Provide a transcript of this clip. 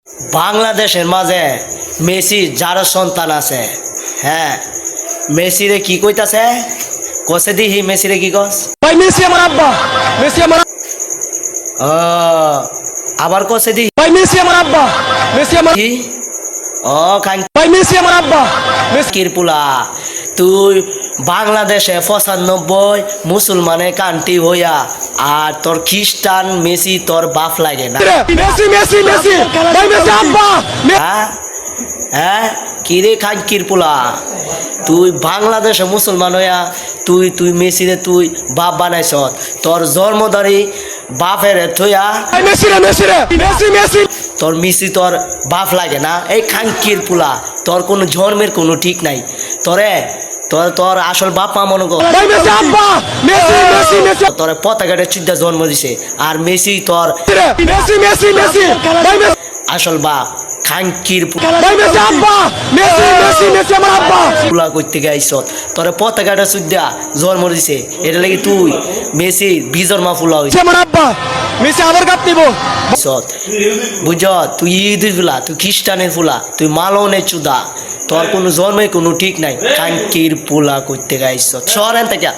বাংলাদেশের মাঝে মেসি যার সন্তান আছে, হ্যাঁ, মেসিরে কি কইতাছে? কসে দিহি মেসিরে কি কস? ভাই মেসি আমার আব্বা, মেসি আমার ও আবার কসে দিহি ভাই মেসি আমার আব্বা, মেসি আমার কি? ও খান ভাই মেসি আমার আব্বা, মেসি কিরপুলা, তুই বাংলাদেশে 95 মুসলমানের কান্ট্রি হইয়া আর তোর খ্রিস্টান মেসি তোর বাপ লাগে না? মেসি মেসি মেসি ভাই মেসি আব্বা। হ্যাঁ হ্যাঁ, কিরে খান কিরপুলা, তুই বাংলাদেশে মুসলমান হইয়া তুই তুই মেসিরে তুই বাপ বানাইছ, তোর জন্মদারি বাপের থইয়া ভাই মেসি রে মেসি রে মেসি মেসি তোর মিসি তোর বাপ লাগে না? এই খানকির পুলা, তোর কোনো জন্মের কোনো ঠিক নাই। তোরে তোর তোর আসল বাপ মা মনে কর ভাই মেসি আব্বা, মেসি মেসি মেসি তোর পতাকাটা চুদ্দা জন্ম দিছে, আর মেসি তোর মেসি মেসি মেসি ভাই মেসি আসল বাপ। খানকির ভাই মেসি আব্বা, মেসি মেসি মেসি আমার আব্বা। পুলা করতে গাইছ, তোর পতাকাটা চুদ্দা জন্ম দিছে, এটা লাগি তুই মেসি বিজন্মা ফুলা হইছ। মেসি আমার আব্বা, মেসি আবার কাপ দিব। বুঝ, তুই ঈদের ফুলা, তুই খ্রিস্টানের ফুলা, তুই মালনের চুদা, তোর কোনো জন্মে কোনো ঠিক নাই। খানকির পোলা করতে গাইছ, শহরেন থেকে।